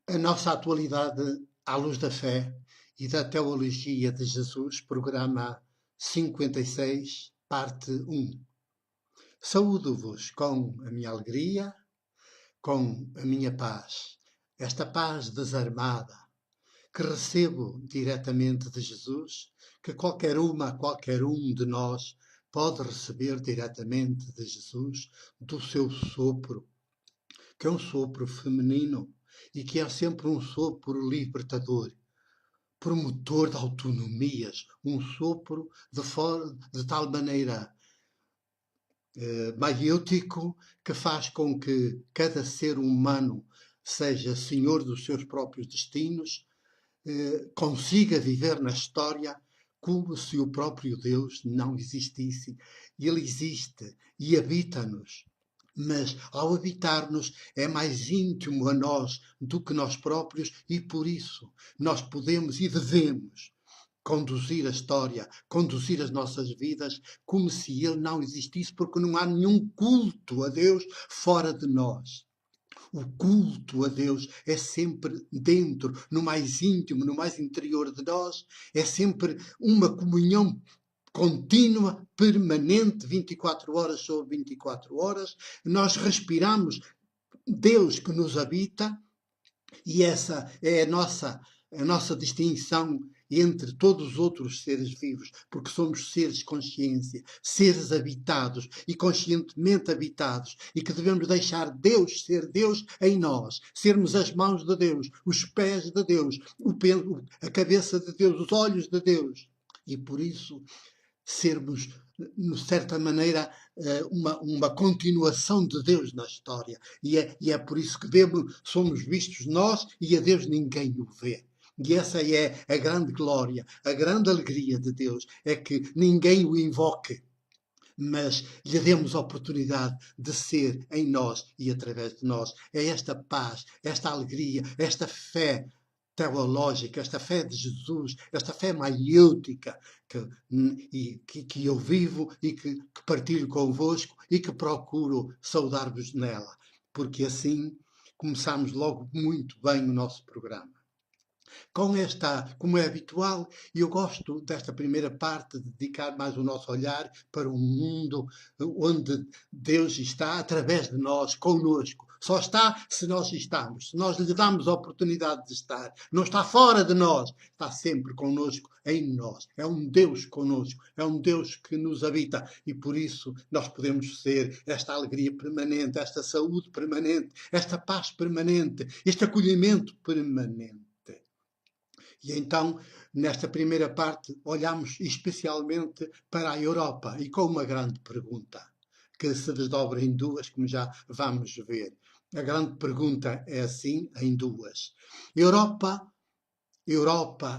A nossa atualidade à luz da fé e da teologia de Jesus, programa 56, parte 1. Saúdo-vos com a minha alegria, com a minha paz. Esta paz desarmada que recebo diretamente de Jesus, que qualquer um de nós pode receber diretamente de Jesus, do seu sopro, que é um sopro feminino e que é sempre um sopro libertador, promotor de autonomias, um sopro de tal maneira maiêutico que faz com que cada ser humano seja senhor dos seus próprios destinos, consiga viver na história como se o próprio Deus não existisse. Ele existe e habita-nos. Mas ao habitar-nos é mais íntimo a nós do que nós próprios e por isso nós podemos e devemos conduzir a história, conduzir as nossas vidas como se ele não existisse, porque não há nenhum culto a Deus fora de nós. O culto a Deus é sempre dentro, no mais íntimo, no mais interior de nós, é sempre uma comunhão contínua, permanente, 24 horas sobre 24 horas. Nós respiramos Deus que nos habita e essa é a nossa distinção entre todos os outros seres vivos, porque somos seres de consciência, seres habitados e conscientemente habitados, e que devemos deixar Deus ser Deus em nós, sermos as mãos de Deus, os pés de Deus, a cabeça de Deus, os olhos de Deus. E por isso sermos, de certa maneira, uma continuação de Deus na história. E é por isso que somos vistos nós e a Deus ninguém o vê. E essa é a grande glória, a grande alegria de Deus, é que ninguém o invoque, mas lhe demos a oportunidade de ser em nós e através de nós. É esta paz, esta alegria, esta fé teológica, esta fé de Jesus, esta fé maiêutica que eu vivo e que partilho convosco e que procuro saudar-vos nela, porque assim começamos logo muito bem o nosso programa. Como é habitual, eu gosto desta primeira parte de dedicar mais o nosso olhar para um mundo onde Deus está através de nós, conosco. Só está se nós estamos, se nós lhe damos a oportunidade de estar. Não está fora de nós, está sempre conosco, em nós. É um Deus conosco, é um Deus que nos habita e por isso nós podemos ser esta alegria permanente, esta saúde permanente, esta paz permanente, este acolhimento permanente. E então, nesta primeira parte, olhamos especialmente para a Europa e com uma grande pergunta, que se desdobra em duas, como já vamos ver. A grande pergunta é assim, em duas. Europa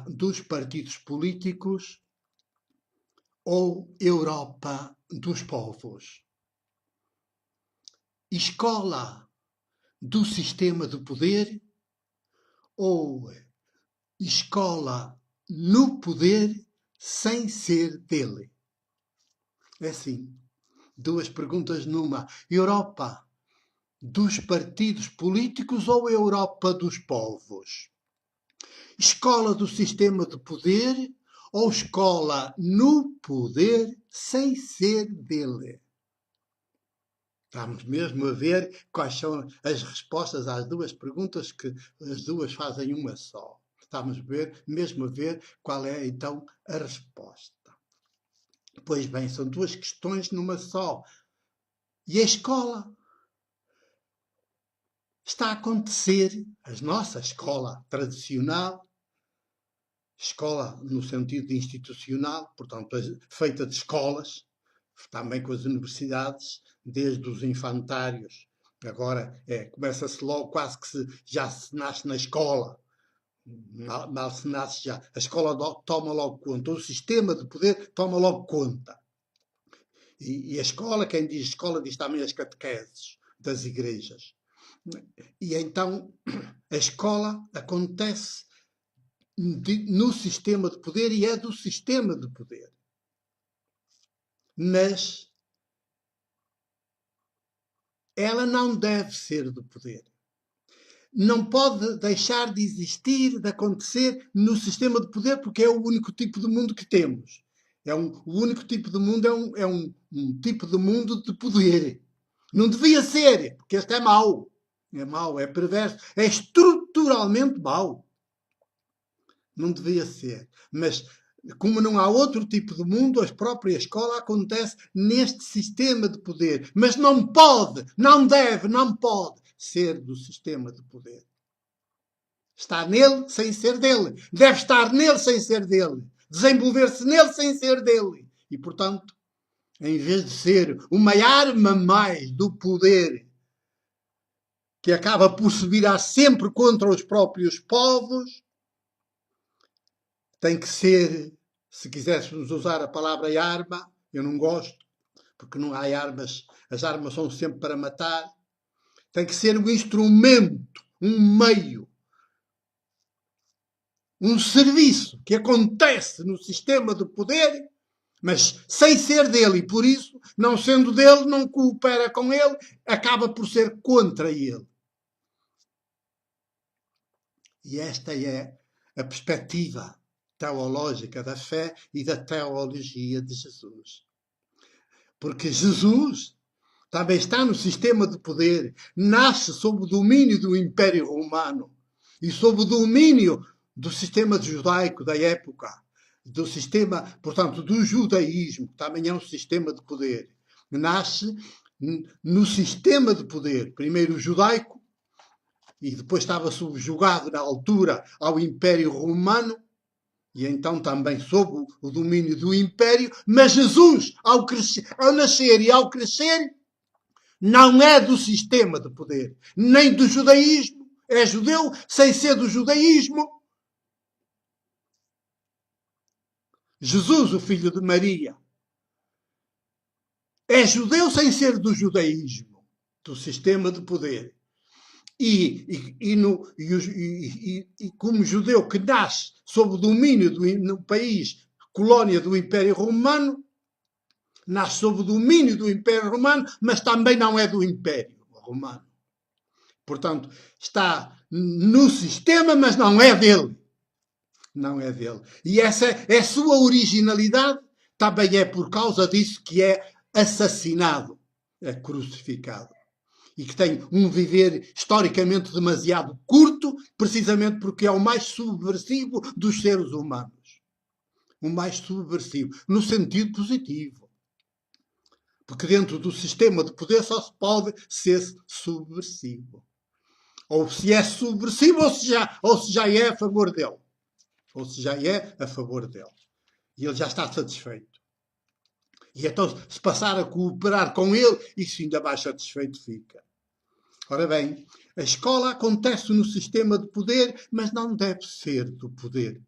dos partidos políticos ou Europa dos povos? Escola do sistema de poder ou escola no poder sem ser dele? É assim, duas perguntas numa. Europa dos partidos políticos ou Europa dos povos? Escola do sistema de poder ou escola no poder sem ser dele? Vamos mesmo a ver quais são as respostas às duas perguntas, que as duas fazem uma só. Vamos mesmo a ver qual é então a resposta. Pois bem, são duas questões numa só. E a escola? Está a acontecer, a nossa escola tradicional, escola no sentido institucional, portanto, feita de escolas, também com as universidades, desde os infantários. Agora começa-se logo, quase que já se nasce na escola. Mal se nasce já. A escola toma logo conta. O sistema de poder toma logo conta. E a escola, quem diz escola, diz também as catequeses das igrejas. E então a escola acontece no sistema de poder e é do sistema de poder. Mas ela não deve ser do poder. não pode deixar de existir, de acontecer no sistema de poder, porque é o único tipo de mundo que temos. O único tipo de mundo é um tipo de mundo de poder. Não devia ser, porque este é mau. É mau, é perverso, é estruturalmente mau. Não devia ser. Mas, como não há outro tipo de mundo, a própria escola acontece neste sistema de poder. Mas não pode, não deve, não pode ser do sistema de poder. Está nele sem ser dele. Deve estar nele sem ser dele. Desenvolver-se nele sem ser dele. E, portanto, em vez de ser uma arma mais do poder que acaba por se virar sempre contra os próprios povos, tem que ser, se quiséssemos usar a palavra arma, eu não gosto, porque não há armas, as armas são sempre para matar, tem que ser um instrumento, um meio, um serviço que acontece no sistema de poder, mas sem ser dele, e por isso, não sendo dele, não coopera com ele, acaba por ser contra ele. E esta é a perspectiva teológica da fé e da teologia de Jesus. Porque Jesus também está no sistema de poder, nasce sob o domínio do Império Romano e sob o domínio do sistema judaico da época, do sistema, portanto, do judaísmo, que também é um sistema de poder. Nasce no sistema de poder, primeiro judaico, e depois estava subjugado na altura ao Império Romano, e então também sob o domínio do Império, mas Jesus, ao nascer e ao crescer, não é do sistema de poder, nem do judaísmo, é judeu sem ser do judaísmo. Jesus, o filho de Maria, é judeu sem ser do judaísmo, do sistema de poder. E como judeu que nasce sob o domínio no país, colónia do Império Romano, nasce sob o domínio do Império Romano, mas também não é do Império Romano. Portanto, está no sistema, mas não é dele. Não é dele. E essa é a sua originalidade, também é por causa disso que é assassinado, é crucificado. E que tem um viver historicamente demasiado curto, precisamente porque é o mais subversivo dos seres humanos. O mais subversivo, no sentido positivo. Porque dentro do sistema de poder só se pode ser subversivo. Ou se é subversivo ou se já é a favor dele. Ou se já é a favor dele. E ele já está satisfeito. E então, se passar a cooperar com ele, isso ainda mais satisfeito fica. Ora bem, a escola acontece no sistema de poder, mas não deve ser do poder.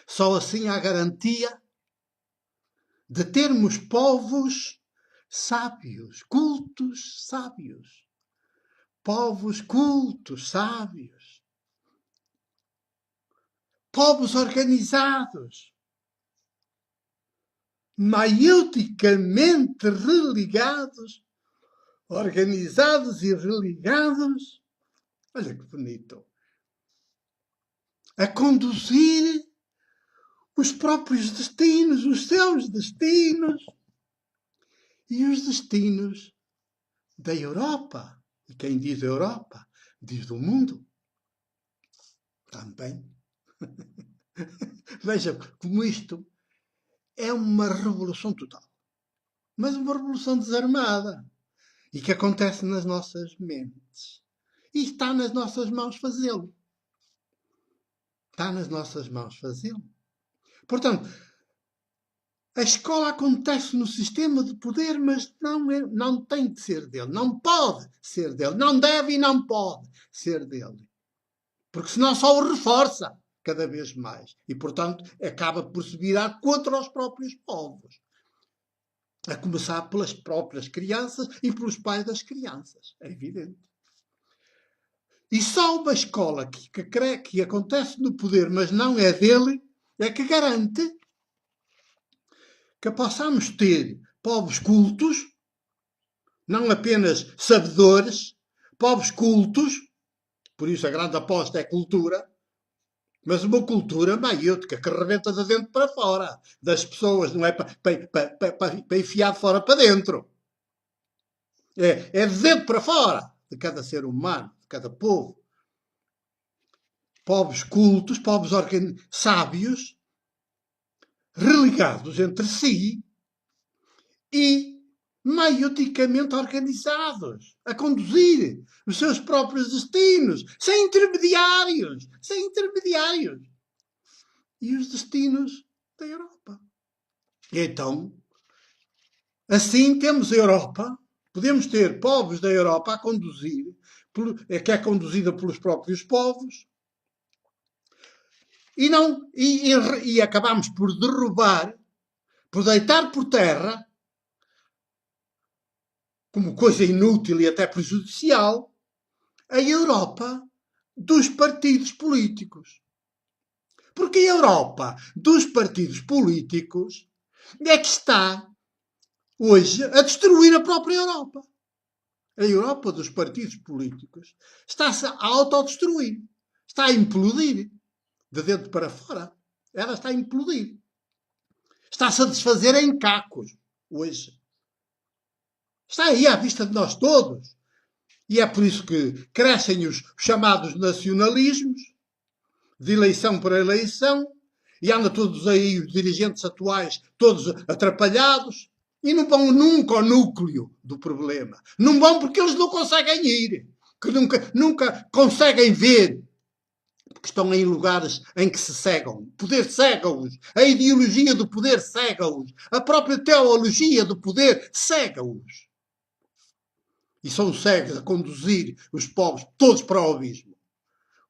Só assim há garantia de termos povos sábios, cultos sábios. Povos cultos, sábios. Povos organizados. Maioticamente religados. Organizados e religados. Olha que bonito. A conduzir os próprios destinos, os seus destinos e os destinos da Europa. E quem diz Europa, diz do mundo. Também. Veja como isto é uma revolução total. Mas uma revolução desarmada. E que acontece nas nossas mentes. E está nas nossas mãos fazê-lo. Está nas nossas mãos fazê-lo. Portanto, a escola acontece no sistema de poder, mas não tem de ser dele. Não pode ser dele. Não deve e não pode ser dele. Porque senão só o reforça cada vez mais. E, portanto, acaba por se virar contra os próprios povos. A começar pelas próprias crianças e pelos pais das crianças. É evidente. E só uma escola que acontece no poder, mas não é dele, é que garante que possamos ter povos cultos, não apenas sabedores, povos cultos, Por isso a grande aposta é cultura, mas uma cultura maiútica, que rebenta de dentro para fora das pessoas, não é para enfiar de fora para dentro. É de dentro para fora de cada ser humano, de cada povo. Povos cultos, povos sábios, religados entre si e maioticamente organizados, a conduzir os seus próprios destinos, sem intermediários, sem intermediários. E os destinos da Europa. Então, assim temos a Europa, podemos ter povos da Europa a conduzir, que é conduzida pelos próprios povos, e acabamos por derrubar, por deitar por terra, como coisa inútil e até prejudicial, a Europa dos partidos políticos. Porque a Europa dos partidos políticos é que está hoje a destruir a própria Europa. A Europa dos partidos políticos está-se a autodestruir. Está a implodir. De dentro para fora. Ela está a implodir. Está-se a desfazer em cacos hoje. Está aí à vista de nós todos. E é por isso que crescem os chamados nacionalismos, de eleição para eleição, e andam todos aí, os dirigentes atuais, todos atrapalhados, e não vão nunca ao núcleo do problema. Não vão porque eles não conseguem ir, que nunca conseguem ver, porque estão em lugares em que se cegam. O poder cega-os. A ideologia do poder cega-os. A própria teologia do poder cega-os. E são cegos a conduzir os povos todos para o abismo.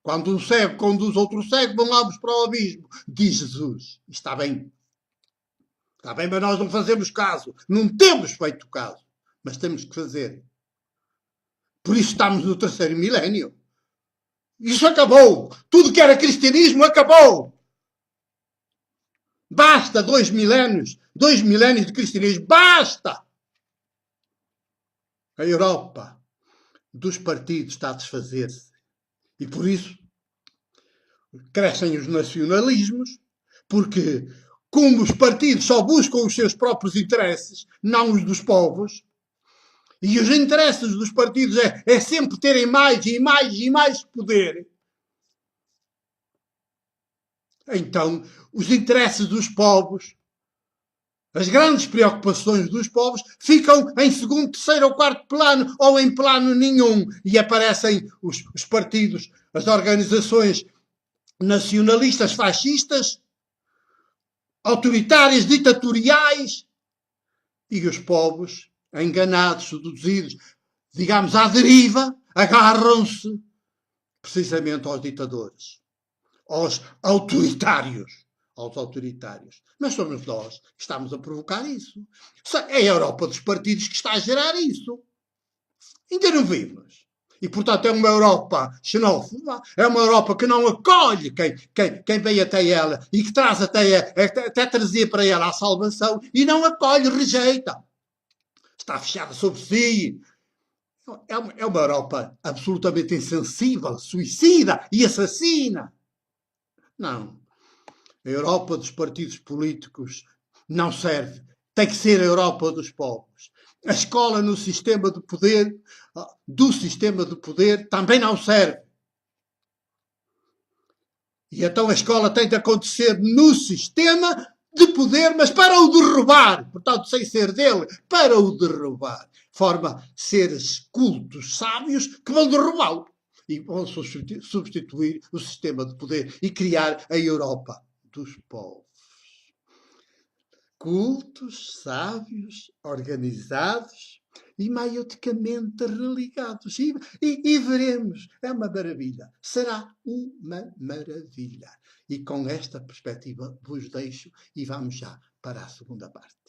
Quando um cego conduz outro cego, vão ambos para o abismo, diz Jesus. Está bem. Está bem, mas nós não fazemos caso. Não temos feito caso. Mas temos que fazer. Por isso estamos no terceiro milénio. Isso acabou. Tudo que era cristianismo acabou. Basta 2 milénios. 2 milénios de cristianismo. Basta! A Europa dos partidos está a desfazer-se. E por isso crescem os nacionalismos, porque como os partidos só buscam os seus próprios interesses, não os dos povos, e os interesses dos partidos é sempre terem mais e mais e mais poder, então os interesses dos povos, as grandes preocupações dos povos, ficam em segundo, terceiro ou quarto plano, ou em plano nenhum, e aparecem os partidos, as organizações nacionalistas, fascistas, autoritárias, ditatoriais, e os povos, enganados, seduzidos, digamos, à deriva, agarram-se precisamente aos ditadores, aos autoritários. Mas somos nós que estamos a provocar isso. É a Europa dos partidos que está a gerar isso. Ainda não vimos. E, portanto, é uma Europa xenófoba, é uma Europa que não acolhe quem vem até ela e que traz até trazia para ela a salvação e não acolhe, rejeita. Está fechada sobre si. É uma Europa absolutamente insensível, suicida e assassina. Não. A Europa dos partidos políticos não serve. Tem que ser a Europa dos povos. A escola no sistema de poder, do sistema de poder, também não serve. E então a escola tem de acontecer no sistema de poder, mas para o derrubar. Portanto, sem ser dele, para o derrubar. Forma seres cultos, sábios, que vão derrubá-lo. E vão substituir o sistema de poder e criar a Europa dos povos. Cultos, sábios, organizados e maioticamente religados. E veremos. É uma maravilha. Será uma maravilha. E com esta perspectiva vos deixo e vamos já para a segunda parte.